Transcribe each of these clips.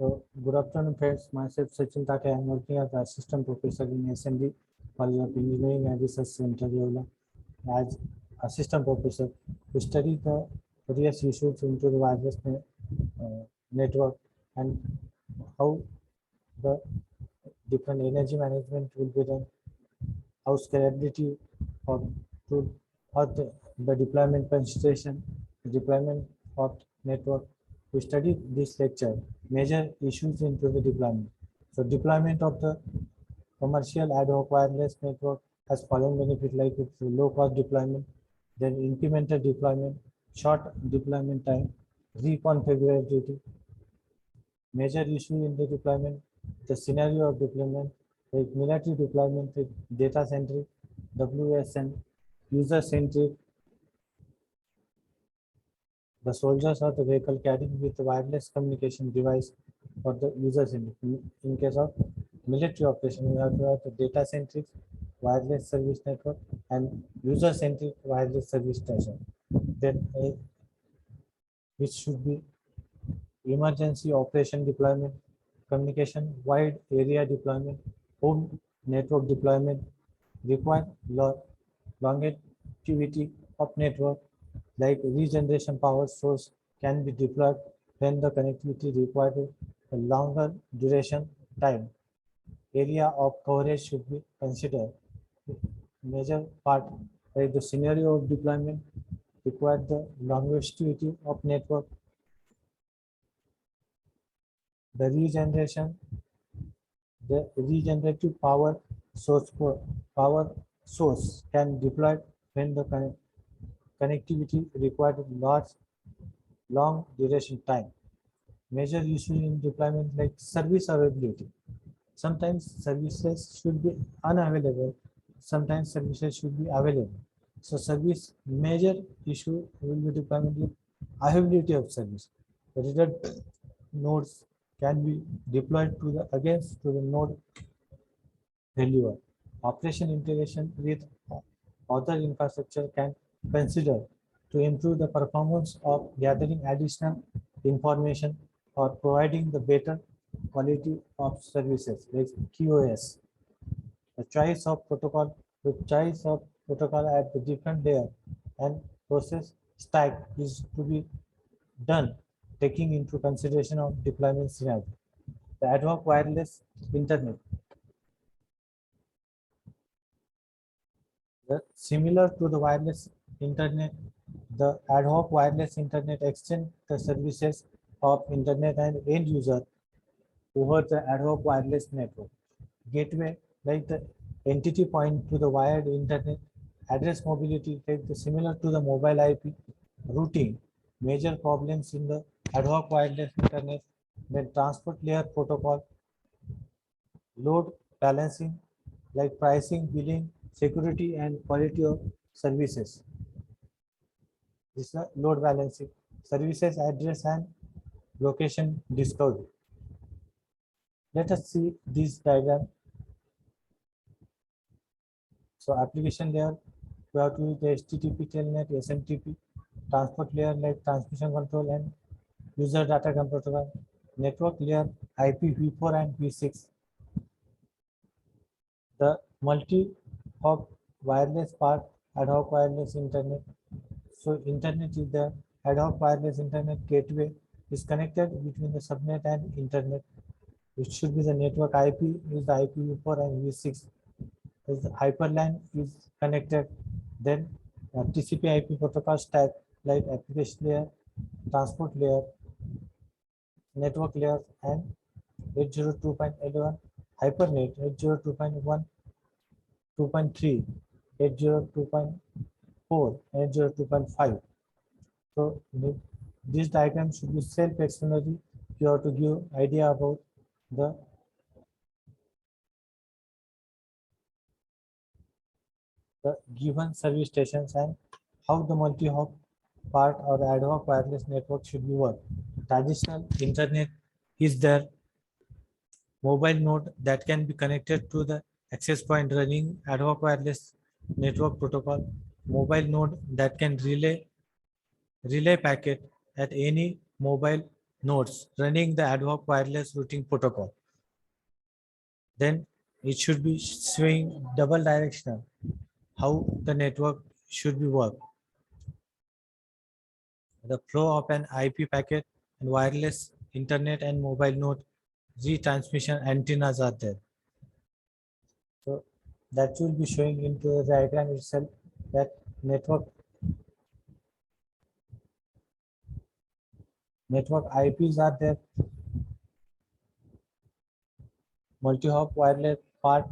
So, good afternoon, friends. Myself, Sachin Take. I am working as assistant professor in SMD College of Engineering and Research Center, Yola. As assistant professor, we study the various issues into the wireless network and how the different energy management will be done, how scalability of to or the deployment concentration, deployment of network. We studied this lecture, major issues into the deployment. So deployment of the commercial ad hoc wireless network has following benefit like it's low cost deployment, then incremental deployment, short deployment time, reconfigurability, major issue in the deployment, the scenario of deployment, like military deployment with data centric, WSN, user centric, the soldiers or the vehicle carrying with wireless communication device for the user centric. In case of military operation, we have to have the data centric wireless service network and user centric wireless service station. Then which should be emergency operation deployment, communication wide area deployment, home network deployment, require longevity of network like regeneration power source can be deployed when the connectivity required a longer duration time. Area of coverage should be considered. Major part like the scenario of deployment require the longevity of network, the regeneration, the regenerative power source can deploy when the connectivity required large long duration time. Major issue in deployment like service availability. Sometimes services should be unavailable. Sometimes services should be available. So service major issue will be deployment with availability of service. The redundant nodes can be deployed to the against to the node failure. Operation integration with other infrastructure can consider to improve the performance of gathering additional information or providing the better quality of services like QoS. The choice of protocol, the choice of protocol at the different layer and process stack is to be done taking into consideration of deployment scenario. The ad hoc wireless internet. Similar to the wireless internet, the ad hoc wireless internet extend the services of internet and end user over the ad hoc wireless network. Gateway, like the entity point to the wired internet, address mobility, like the similar to the mobile IP routing. Major problems in the ad hoc wireless internet, then transport layer protocol, load balancing, like pricing, billing, security, and quality of services. This is a load balancing, services address and location discovery. Let us see this diagram. So application layer, we have to use the HTTP telnet, SMTP, transport layer like transmission control and user data protocol, network layer IPv4 and v6, the multi-hop wireless part, ad hoc wireless internet. So internet is the ad hoc wireless internet gateway is connected between the subnet and internet. It should be the network IP is the IPv4 and v6. As the hyperline is connected, then TCP/IP protocol stack like application layer, transport layer, network layer, and 802.11 hypernet 802.1, 2.3, 802.4, 802.5. So this diagram should be self-explanatory. You have to give idea about the given service stations and how the multi-hop part or ad hoc wireless network should be work. Traditional internet is there mobile node that can be connected to the access point running ad hoc wireless network protocol. Mobile node that can relay packet at any mobile nodes running the ad hoc wireless routing protocol. Then it should be showing double directional, how the network should be worked. The flow of an IP packet and wireless internet and mobile node retransmission antennas are there. So that will be showing into the diagram itself that network IPs are there, multi-hop wireless part,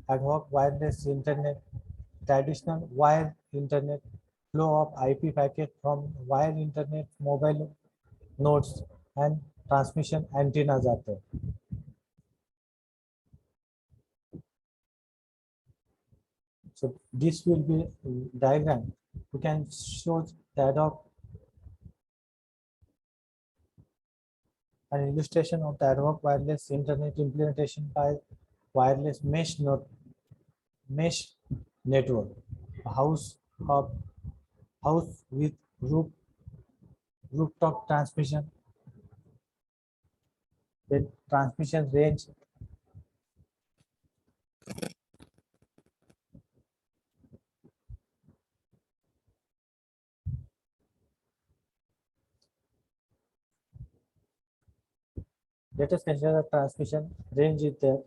ad hoc wireless internet, traditional wired internet, flow of IP packet from wired internet, mobile nodes, and transmission antennas are there. So this will be diagram. You can show the ad hoc an illustration of the ad hoc wireless internet implementation by wireless mesh network. A of house with rooftop transmission, the transmission range let us consider the transmission range is there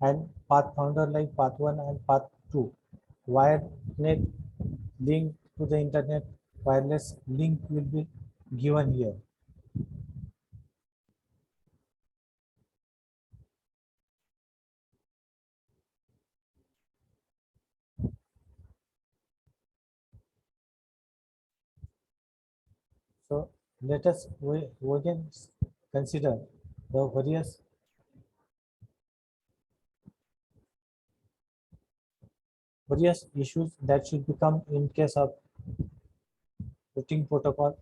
and path founder like path 1 and path 2. Wired net link to the internet wireless link will be given here. So let us again consider the various issues that should become in case of routing protocol.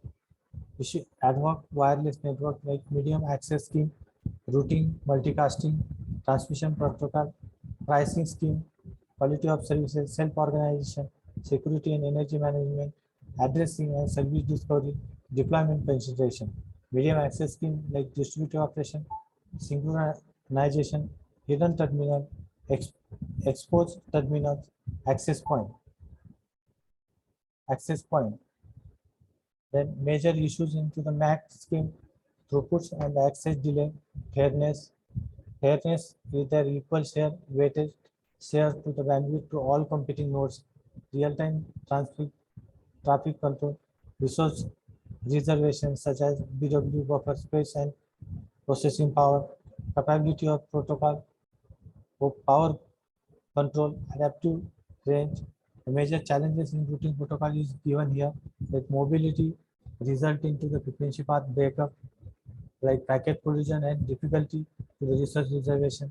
Issue ad hoc wireless network like medium access scheme, routing, multicasting, transmission protocol, pricing scheme, quality of services, self-organization, security and energy management, addressing and service discovery, deployment consideration. Medium access scheme like distributed operation, synchronization, hidden terminal, exposed terminals, access point. Access point. Then major issues into the MAC scheme, throughputs and access delay, fairness. Fairness is the equal share weighted share to the bandwidth to all competing nodes, real-time traffic control, resource reservations such as BW buffer space and processing power, capability of protocol, power control, adaptive range. The major challenges in routing protocol is given here, like mobility result into the frequency path breakup, like packet collision and difficulty to the resource reservation,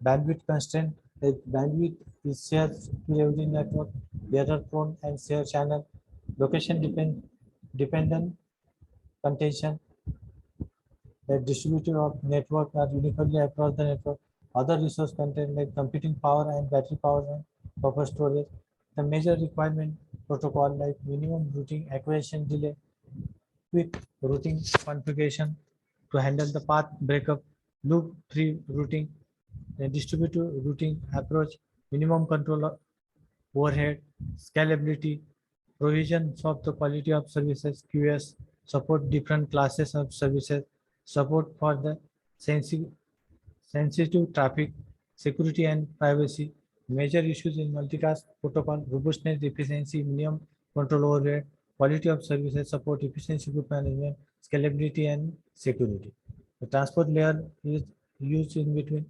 bandwidth constraint, like bandwidth is shared to every network, error prone and share channel, location dependent contention, that distributed of network are uniformly across the network. Other resource content like computing power and battery power and buffer storage. The major requirement protocol like minimum routing acquisition delay, quick routing configuration to handle the path breakup, loop free routing, the distributed routing approach, minimum control overhead, scalability, provisions of the quality of services, QS, support different classes of services, support for the sensitive traffic, security and privacy, major issues in multicast protocol, robustness, efficiency, minimum control overhead, quality of services, support, efficiency, group management, scalability and security. The transport layer is used in between,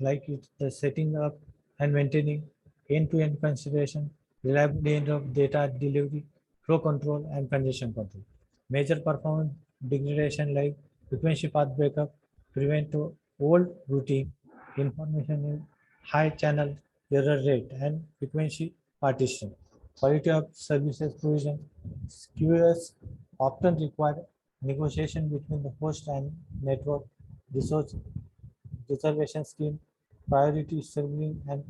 like it's the setting up and maintaining end-to-end consideration, reliable end of data delivery, flow control, and congestion control. Major performance degradation like frequency path breakup, prevent to old routing, information in high channel error rate, and frequency partition. Quality of services provision, QoS often require negotiation between the host and network resource reservation scheme, priority serving and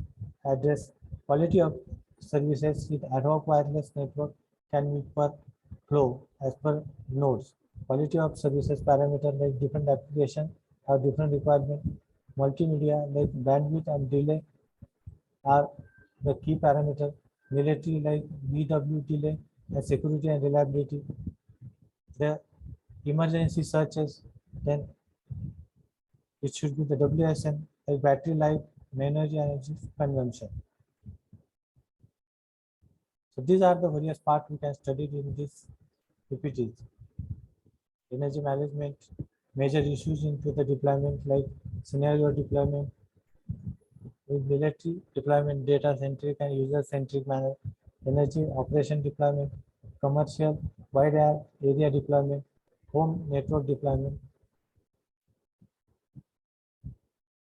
address, quality of services with ad hoc wireless network can be per flow as per nodes. Quality of services parameter, like different application have different requirement. Multimedia, like bandwidth and delay are the key parameter. Military, like BW delay and security and reliability. The emergency searches, then it should be the WSN, like battery life, energy consumption. So these are the various parts we can study in this PPTs. Energy management, major issues into the deployment, like scenario deployment, with military deployment, data centric and user centric manner, energy operation deployment, commercial wide area deployment, home network deployment.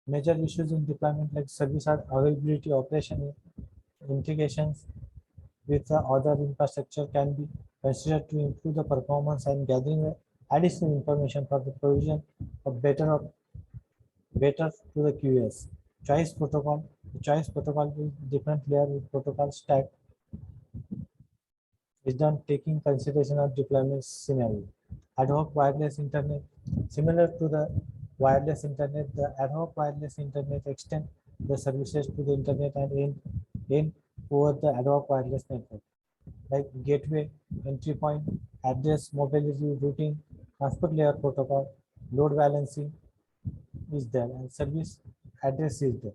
Major issues in deployment, like service availability, operation integrations with the other infrastructure can be considered to improve the performance and gathering additional information for the provision of better to the QS. Choice protocol. The choice protocol is different layer with protocol stack is done taking consideration of deployment scenario. Ad hoc wireless internet. Similar to the wireless internet, the ad hoc wireless internet extend the services to the internet and in over the ad hoc wireless network, like gateway, entry point, address, mobility, routing, transport layer protocol, load balancing is there, and service address is there.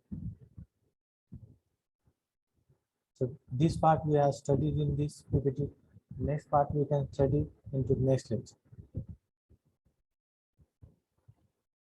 So this part we have studied in this PPT. Next part we can study into the next lecture.